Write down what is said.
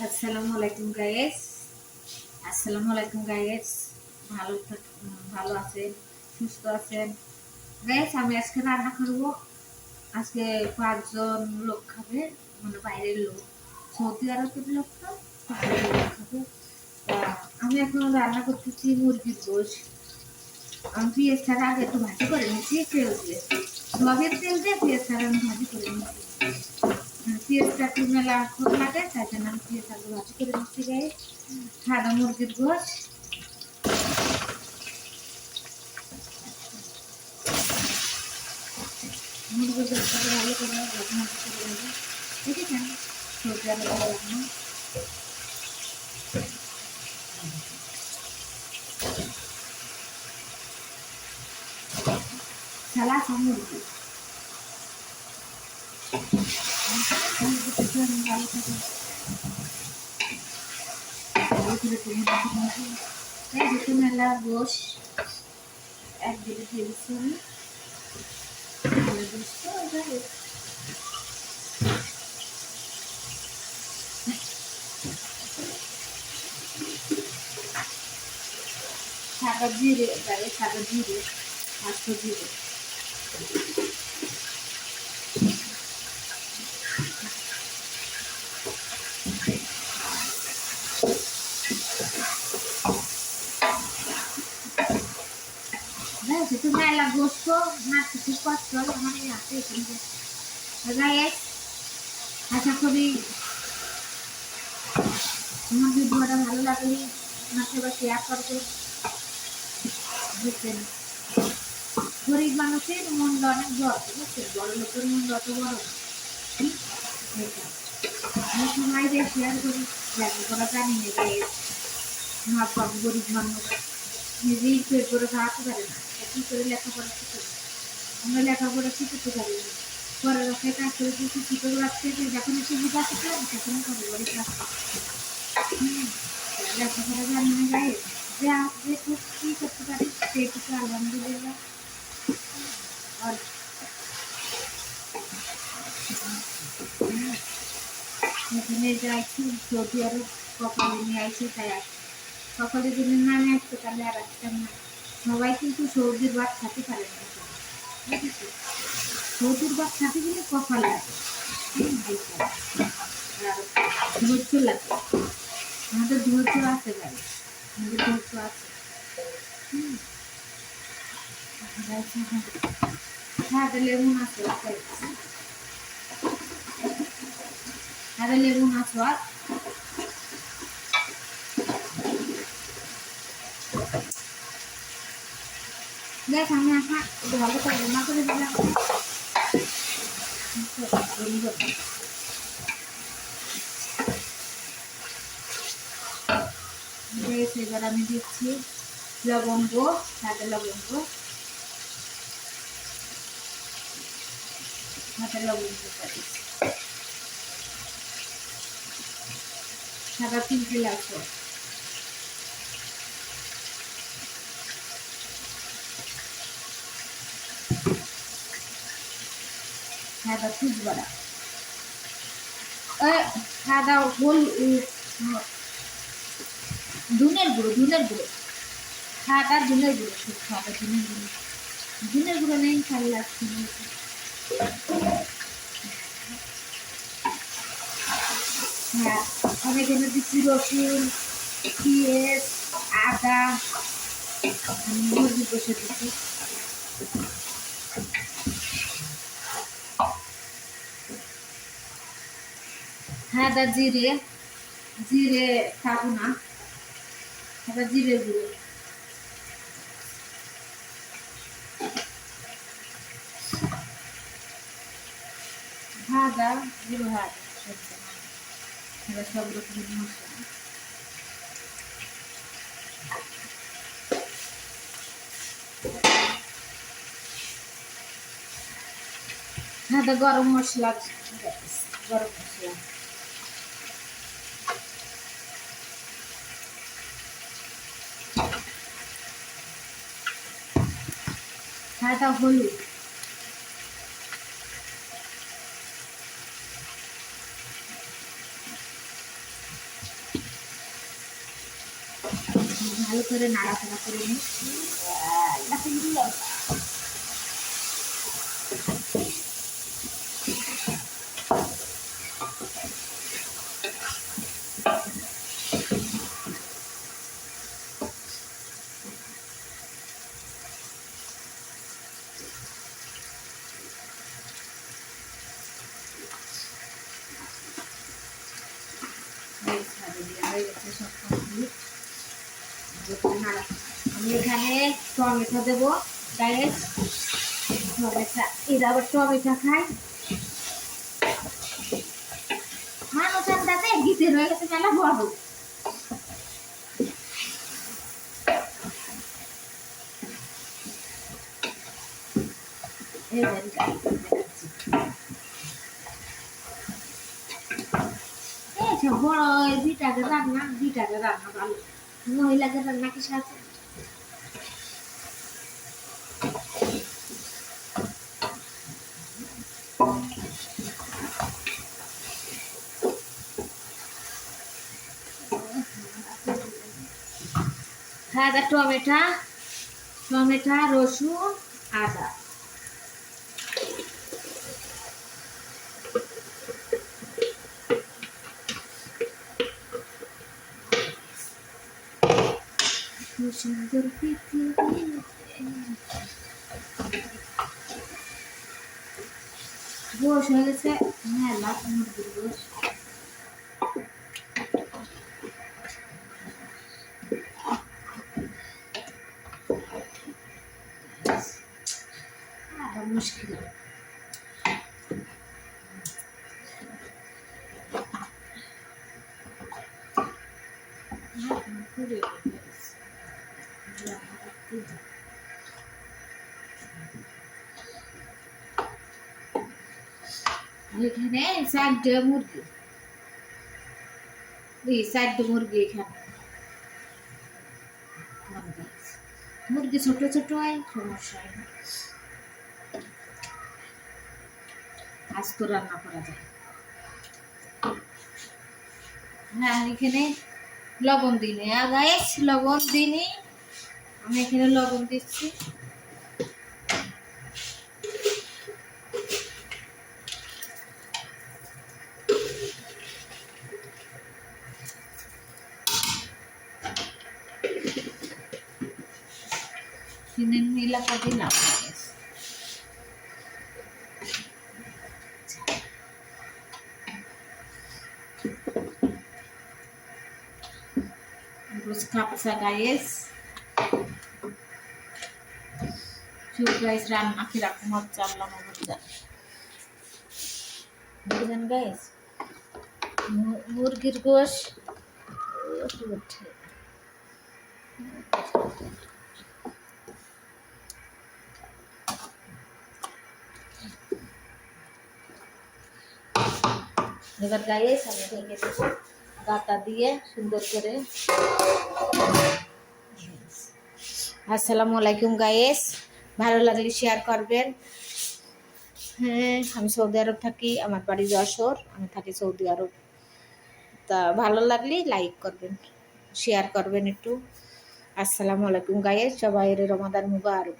আসসালামু আলাইকুম গাইস। আসসালামু আলাইকুম গাইস। ভালো আছেন, সুস্থ আছেন গাইস? আমি আজকে রান্না করব। আজকে 5 জন লোক খাবে, মানে বাইরের লোক, সৌদি আরবের লোক। তো বাইরের লোক খাবে। তা আমি এখন রান্না করতেছি মুরগির গোশত। আমি পেঁয়াজটাকে আগে একটু ভাজি করে নিচ্ছি তেল দিয়ে, সয়াবিন তেল দিয়ে পেঁয়াজটাকে আমি ভাজি করে নিচ্ছি। পেঁয়াজটা একটু মেলা খোদ লাগে, তাই জন্য আমি পেঁয়াজটাকে ভাজি করে নিচ্ছি গাইস। সাদা মুরগির গোশত, মুরগির গোশতটাকে ভালো করে রান্না করে নেবো। দেখেছেন সবজি আলাদা রান্না সালাদ মুরগি মুরগিটাকে আমি ভালো করে তুলে নেবো। এই দুটো মেলা গোশ এক দিকে দিয়ে দিচ্ছি আমি সাদা জিরে গায়ে, সাদা জিরে, আস্ত জিরে, itu মেলা গোস্ত না কিছু কষ্ট আমার আছে কিন্তু গায়ে। আশা করি আমার ভিডিওটা ভালো লাগলে আমাকে বা শেয়ার করবে। বুঝছেন, গরিব মানুষের মনটা অনেক বড়, বুঝছেন, বড় লোকের মন অত বড় না। আমি সবাই দিয়ে শেয়ার করি, লেখাপড়া জানি না গায়ে। মা বাপ গরিব মানুষ, নিজেই পেট করে খাওয়াতে পারে না, কি করে লেখাপড়া শিখে? আমরা লেখাপড়া শিখতে পারি না, পরে রাখায় কাজ করে কিছু শিখে রাখতে যখন সুবিধা শিখলাম তখন করে বড় ক্লাস লেখাপড়া জানি না গায়ে। যে যেটুকু কি করতে পারি সেইটুকু আলহামদুলিল্লাহ। আর এখানে যাইছি সৌদি আরব, কপালে নিয়ে আইসি, তাই আসি। সকালে যদি না নিয়ে আসতো তাহলে আর আসতাম না। সবাই কিন্তু সৌদির ভাত খেতে পারে না, বুঝেছি। সৌদির ভাত খেতে গেলে কপালে আসে, আর ধৈর্য লাগে। আমাদের ধৈর্য আছে গাড়ি, আমাদের ধৈর্য আছে। হ্যাঁ, লেবুন আছে, লেবুন আছে। দেখ আমি এখন ভালো করে রান্না করে দিলাম। এবার আমি দিচ্ছি লবঙ্গ, সাদা লবঙ্গ, সাদা 3 লাগবে। সাদা কুচবাড়া, সাদা ধুনের গুঁড়ো, সাদা ধুনের গুঁড়ো, সাদা ধুনের গুঁড়ো নেই, খালি লাগছে। হ্যাঁ, আমি এখানে দিচ্ছি রসুন, পেঁয়াজ, আদা, মুরগি বসে দিচ্ছি। সাদা জিরে, জিরে খাবো না, সাদা জিরে গুঁড়ো, ভাজা জিরে, ভাজা সব রকমের মশলা, সাদা গরম মশলা, গরম মশলা, সাদা হলুদ, ভালো করে নাড়াচাড়া করে নিই। আমি এখানে টমেটো দেবো গাইস। টমেটো এরা আবার টমেটো খায়। মানুষ আন্দাজে গীতে রয়ে গেছে মেলা বড়। বড় দুইটাকে রান্না ভালো, মহিলাদের রান্না কি সাথে খাওয়া টমেটো রসুন আদা সুন্দর গোশ হয়ে গেছে মেলা মুরগির গোশ। মুশকিল এখানে চারটে মুরগি এখানে মুরগি ছোট ছোট হয়, সমস্যা হয় না, আস্ত রান্না করা যায়। হ্যাঁ এখানে লবণ দিনে গাইস, লবণ দিনি আমি এখানে লবণ দিচ্ছি। এলাকা দিলাম kapsa guys. So guys রান্না কিরকম হচ্ছে আল্লাহ মাহমুদ বুঝলেন guys, মুরগির গোশ এবার গাইস আমি ঢেকে দেব গাটা দিয়ে সুন্দর করে। আসসালামু আলাইকুম গাইস, ভালো লাগলে শেয়ার করবেন। হ্যাঁ আমি সৌদি আরব থাকি, আমার বাড়ি যশোর, আমি থাকি সৌদি আরব। তা ভালো লাগলে লাইক করবেন, শেয়ার করবেন একটু। আসসালামু আলাইকুম গাইস, সবাই রমাদান মুবারক।